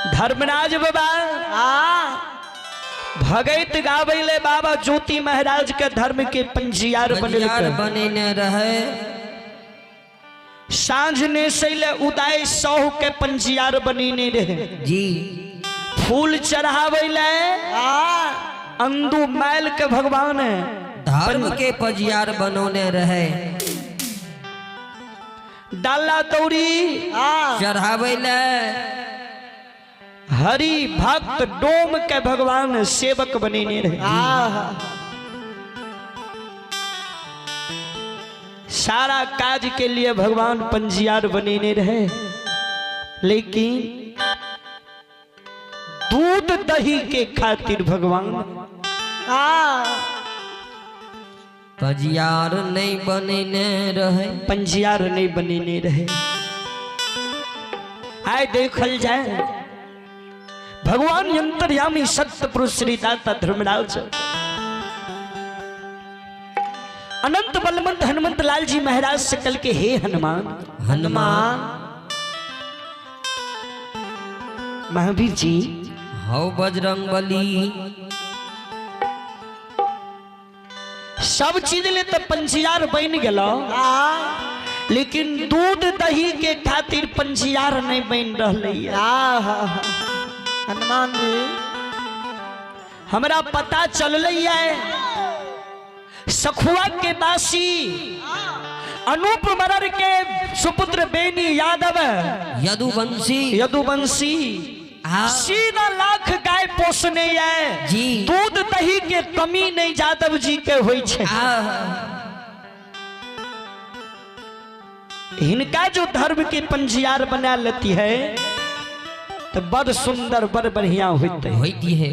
धर्मराज बाबा भगत गावैले बाबा ज्योति महाराज के धर्म के पंजियार बने न रहे। सांझ ने सैले उदय सौ के पंजियार बनी ने रहे जी। फूल चढ़ावैले अंदू मैल के भगवान धर्म के पंजियार बनोने रहे। डाला दौड़ी चढ़ावैले हरि भक्त डोम के भगवान सेवक बने ने रहे। सारा काज के लिए भगवान पंजियार बने ने रहे। लेकिन दूध दही के खातिर भगवान पंजियार नहीं बने न रहे। पंजियार नहीं बने ने रहे। आए देखल जाए भगवान अंतर्यामी सत्य पुरुष श्री दाता धर्मराज अनंत बलवंत हनुमंत लाल जी महाराज से कल के हे हनुमान हनुमान महावीर जी हौ बजरंग बली। सब चीज ले तो पंजियार बन गलो लेकिन दूध दही के खातिर पंजियार नहीं बन रही। हनुमान जी हमरा पता चल है सखुआ के दासी अनूप मरर के सुपुत्र बेनी यादव यदुवंशी सीधा लाख गाय पोसने है जी। दूध दही के कमी नहीं यादव जी के होई छे। इनका जो धर्म के पंजियार बना लेती है तो बड़ सुंदर बड़ बढ़िया होती है।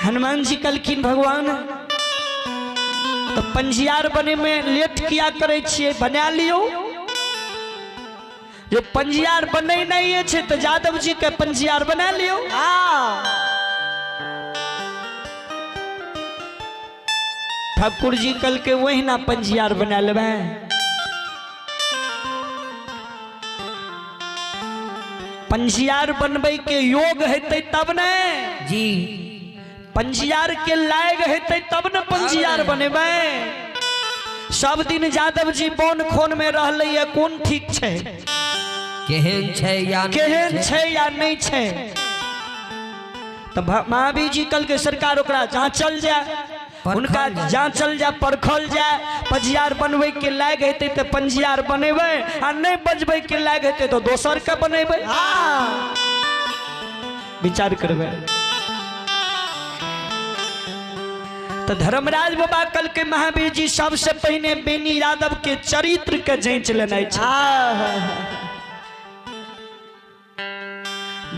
हनुमान जी कलखिन भगवान तो पंजियार बने में लेट किया करे छिए बना लियो। जो पंजियार बने नहीं है तो यादव जी के पंजियार बना लियो। ठाकुर जी कल के वही ना पंजियार बना लेबे। पंजियार बनबे के योग हेतै तब ने जी। पंजियार के लायक हेतै तब न पंजियार बनेबे। सब दिन यादव जी बन खोन में रहले है कौन ठीक छे केहन छे या नहीं छे। तो महावीर जी कल के सरकार ओकरा जहाँ चल जाए उनका जहाँ चल जाए परखल जाए। पंजियार बनबे के लायक हेतै तो पंजियार बनेबे आ नहीं बजबे के लायक हेतै तो दोसर के बनेबे। विचार करबे। तो धर्मराज बाबा कल के महावीर जी सबसे पहले बेनी यादव के चरित्र के जांच लेना है।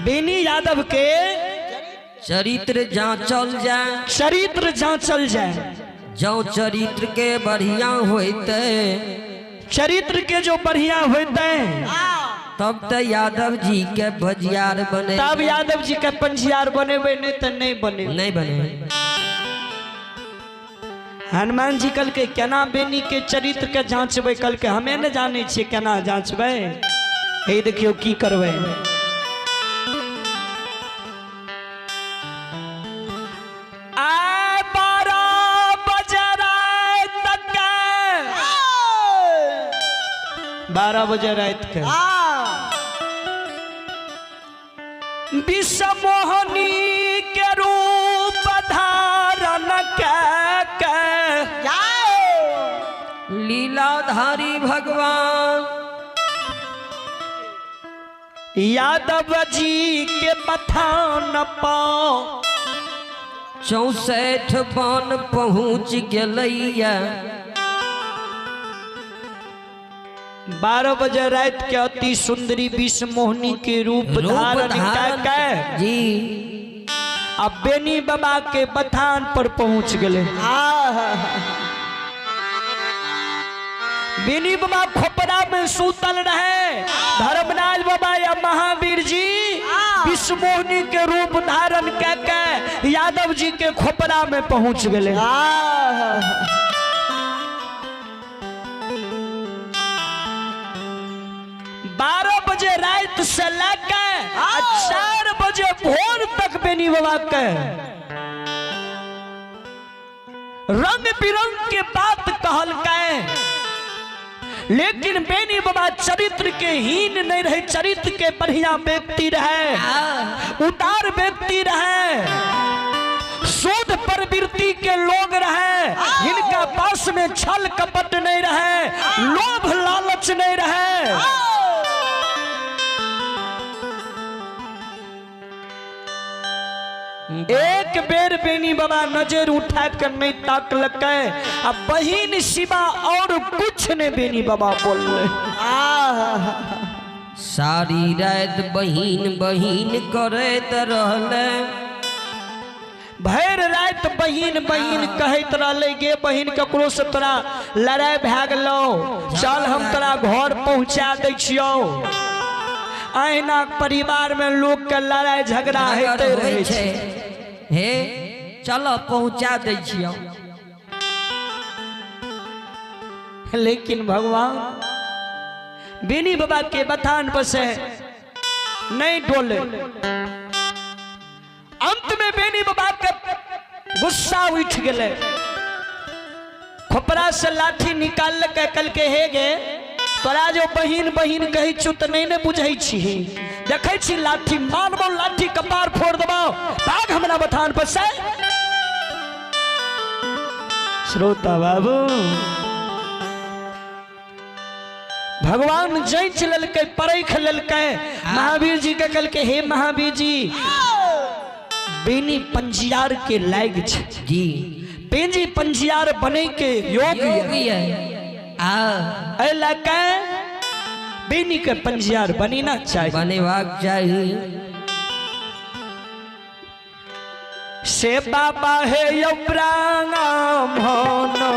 बेनी यादव के चरित्र जांचल जाए। चरित्र जांचल जाए। जो चरित्र के बढ़िया होते चरित्र के जो बढ़िया होते तब तो यादव जी के भजियार बने। तब यादव जी के पंजियार बनेबे नहीं तो नहीं बने। हनुमान जी कल के केना बेनी के चरित्र के जांचबे कल के हमें न जाने छे केना जांचबे। हे देखियो की करबे। आ 12 बजे रात के विश्व मोहनी के रूप धारण के लीलाधारी भगवान यादव जी के बथान पाओ 64 बन पहुँच गलैया। 12 बजे रात के अति सुंदरी विश्व मोहनी के रूप धारण कर जी अब बेनी बाबा के बथान पर पहुंच गए। बेनी बाबा खोपड़ा में सूतल रहे। धर्मराज बाबा या महावीर जी विश्व मोहनी के रूप धारण करके यादव जी के खोपड़ा में पहुंच गए। 12 बजे रात से लेके 4 बजे भोर तक बेनी बाबा के रंग बिरंग के बात कहल के, लेकिन बेनी बाबा चरित्र के हीन नहीं रहे, चरित्र के बढ़िया व्यक्ति रहे, उदार व्यक्ति रहे, शुद्ध प्रवृत्ति के लोग रहे, जिनका पास में छल कपट नहीं रहे, लोभ लालच नहीं रहे। एक बेर बेनी बाबा नजर उठा कर नहीं ताकलक, अब बहिन सिवा और कुछ ने बेनी बाबा बोल रहे। सारी रात बहिन बहिन करत रहले, भैर रात बहिन बहिन कहत रहले, गे बहिन ककरो से तोरा लड़ाई भए गेलो, चल हम तोरा घर पहुंचा दै छियो। अहिना परिवार में लोग के लड़ाई झगड़ा होते रहे छै, हे चलो पहुंचा दै छियो। लेकिन भगवान बेनी बाबा के बथान पर से नहीं डोले। अंत में बेनी बाबा के गुस्सा उठ गए, खोपड़ा से लाठी निकाल के कल के हे गे तोरा जो बहिन बहिन कही छु त नहीं ने बुझै छी, देखै छी लाठी मारबो, लाठी कपार फोड़ देबो, भाग हमरा बथान पर से। श्रोता बाबू भगवान जैच ललकै, परख ललकै, महावीर जी के कल के हे महावीर जी बेनी पंजियार के लाग छै जी, बेनी पंजियार बने के योग्य है। बेनी के पंजियार बनीना चाहिए, बनेवाक चाहिए। से बाबा है यो प्राणाम होनो,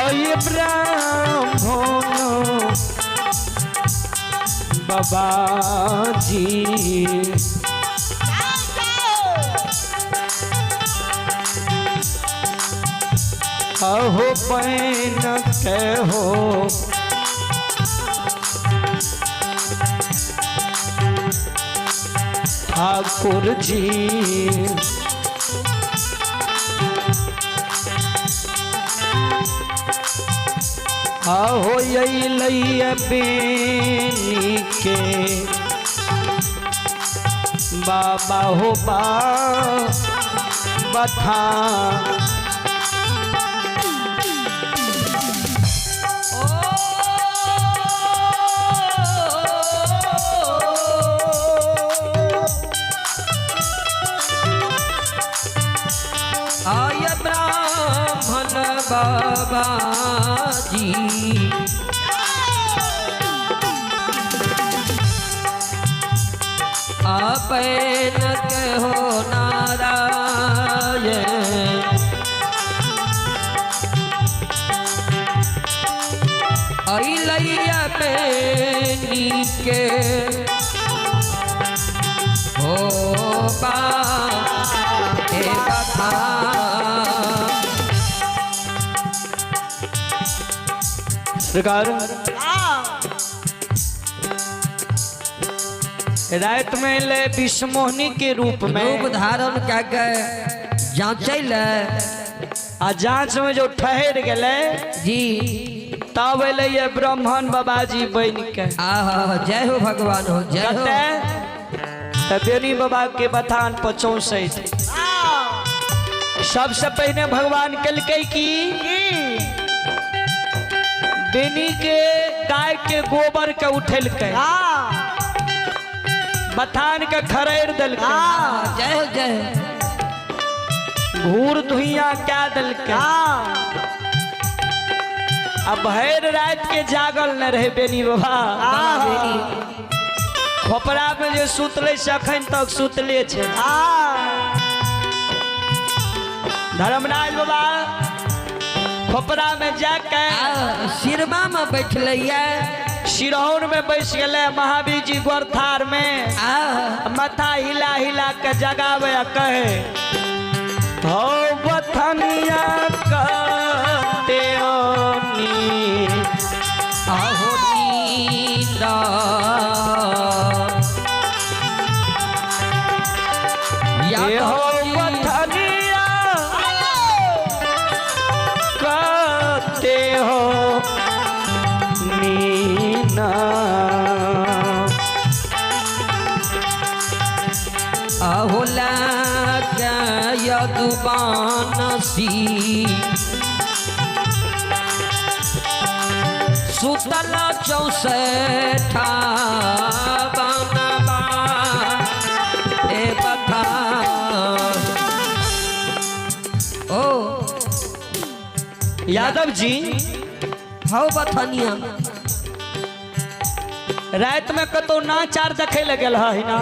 ये ब्राह्मणो बाबा जी, अहो पैन के हो ठाकुर जी, आहो यही लैया बेनी के बाबा हो बथा। आय ब्राह्मण बाबा जी, आपन कहो नारायण, अइलैया बेनी के हो बा सरकार रात में ले विषमोहनी के रूप में धारण क्या के जांचल आ जांच में जो ठहर गए जी, तब ये ब्राह्मण बाबा जी बन के जय हो भगवान हो जय हो। बेनी बाबा के बथान पर 64 सबसे पहले भगवान कल की बेनी के गाय के गोबर के उठल के बथान के खरेर दल के, जय हो जय घूर धुइया क्या दल के। अब भैर रात के जागल न रहे बेनी बाबा, खोपड़ा में जो सुतले से अखन तक सुतले छे। धर्मराज बाबा खोपड़ा में जाके सिरमा में बैठल सिरहौन में बैस गए महावीर जी गोरथार में माथा हिला हिला के जगावे कहे हो बथनिया कहते हो आहो नींदा ये हो बथनिया कहते हो नीना अहोला यदुबानसी सुतल चौसठा बनबा ए बता ओ यादव जी हौ बथनिया रात में कतो नाचार देखे लगे है ना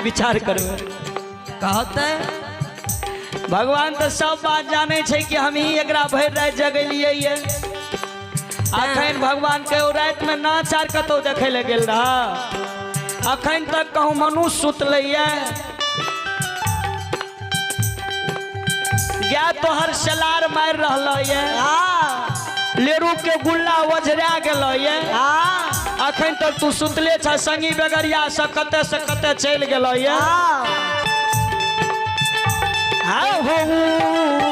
विचार करबे कहते भगवान तो सब बात जाने छे कि हम ही एकरा भर रात जगलिए ये अखन भगवान के रात में नाचार कतो देखे लगे रहा अखन तक कहूँ मनुष्य सुतले गया तो हर सलार मार रहा है लेरू के गुल्ला वजरा गलो ये अखन तक तू सुतले छ संगी बेगरिया से कते चल गेलो ये हो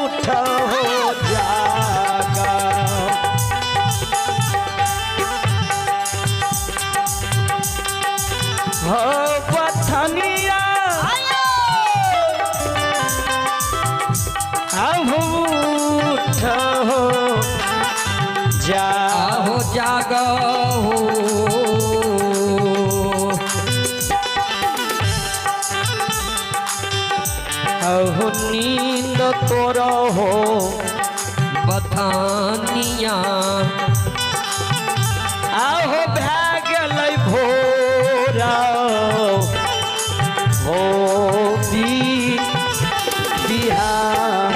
उठ हो जागा हो बथनिया हो उठ हो जा हो जागो हो नींद तोर हो बथनिया आहो भए गेलै भोरा हो बिहार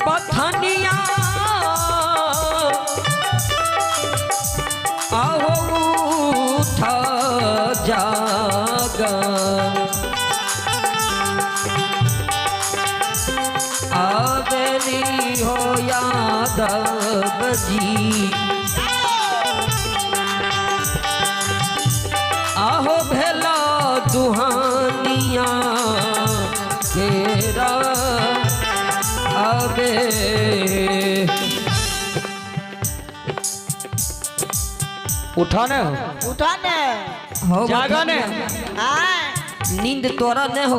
बथनिया आहो उठ जाग आवेली हो यादव जी आहो भेला दुहानिया केरा अबे उठाने हो जागने नींद तोरा न हो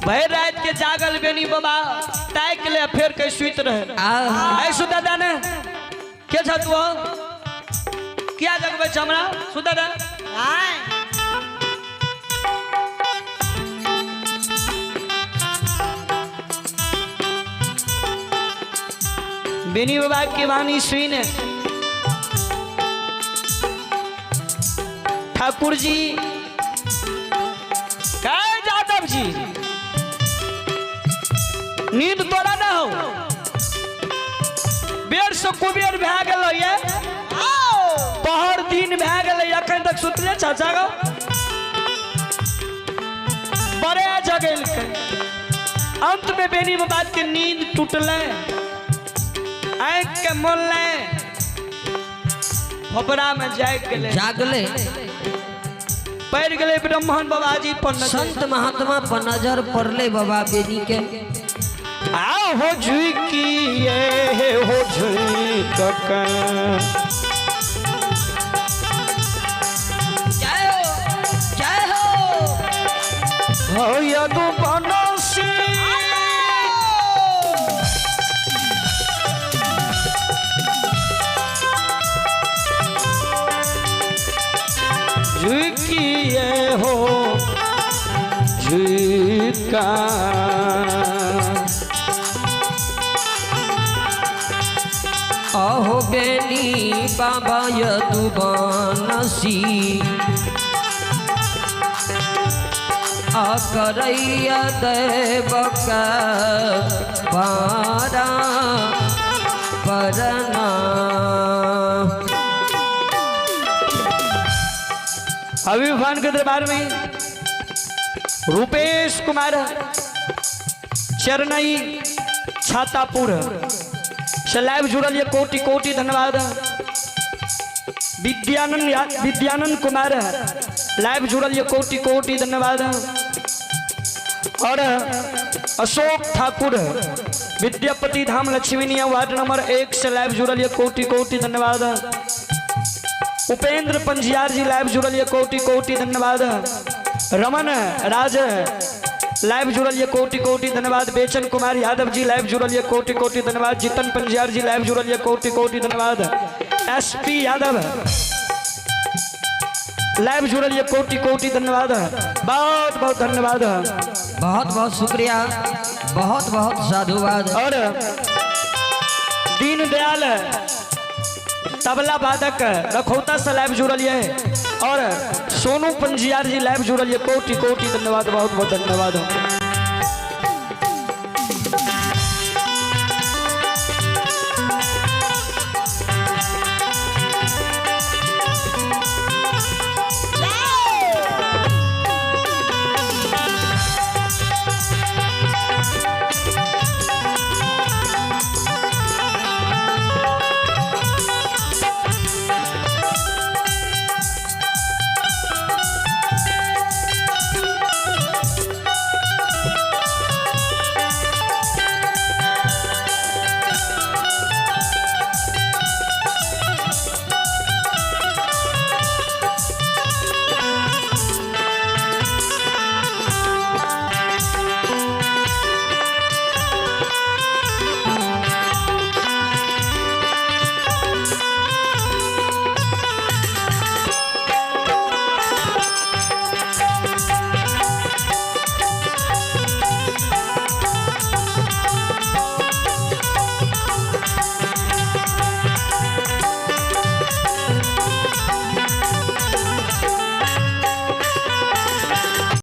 भर रात के जागल बेनी बाबा ताक ले फिर के सुत रहे ऐ सुता दाने के छ तू क्या जगबे हमरा सुता दा बेनी बाबा की वाणी सुने ठाकुर जी का यादव जी नींद तोरा ना हो बेर से कुबेर भए गेल ये पहर दिन भए गेल अखन तक सुतले चाचा गो बड़े जगल अंत में बेनी बाबा के नींद टूटले आँख के मोलने खोपड़ा में जागले पड़ गए ब्राह्मण बाबा जी पर संत महात्मा पर नजर पड़ले बाबा बेनी के हो झुकी हो झुक जय हो यदु बनसी ये हो झिका अहो बेनी बाबा यदुबानसी करैया देव पारा परना। अभी भगवान के दरबार में रूपेश कुमार चरनई छातापुर से लाइव जुड़ल ये कोटि कोटि धन्यवाद। विद्यानंद कुमार लाइव जुड़ल ये कोटि कोटि धन्यवाद। और अशोक ठाकुर विद्यापति धाम लक्ष्मीनिया वार्ड नंबर 1 से लाइव जुड़ल ये कोटि कोटि धन्यवाद। उपेंद्र पंजियार जी लाइव जुड़ल ये कोटि कोटि धन्यवाद। रमन राज लाइव जुड़ल ये कोटि कोटि धन्यवाद। बेचन कुमार यादव जी लाइव जुड़ल ये कोटि कोटि धन्यवाद। जितन पंजियार जी लाइव जुड़ल ये कोटि कोटि धन्यवाद। एसपी यादव लाइव जुड़ल ये कोटि कोटि धन्यवाद। बहुत बहुत धन्यवाद, बहुत बहुत शुक्रिया, बहुत बहुत साधुवाद। और दीनदयाल तबला वादक रखौता से लाइव जुड़ल ये, और सोनू पंजियार जी लाइव जुड़ल ये कोटि कोटि धन्यवाद, बहुत बहुत धन्यवाद।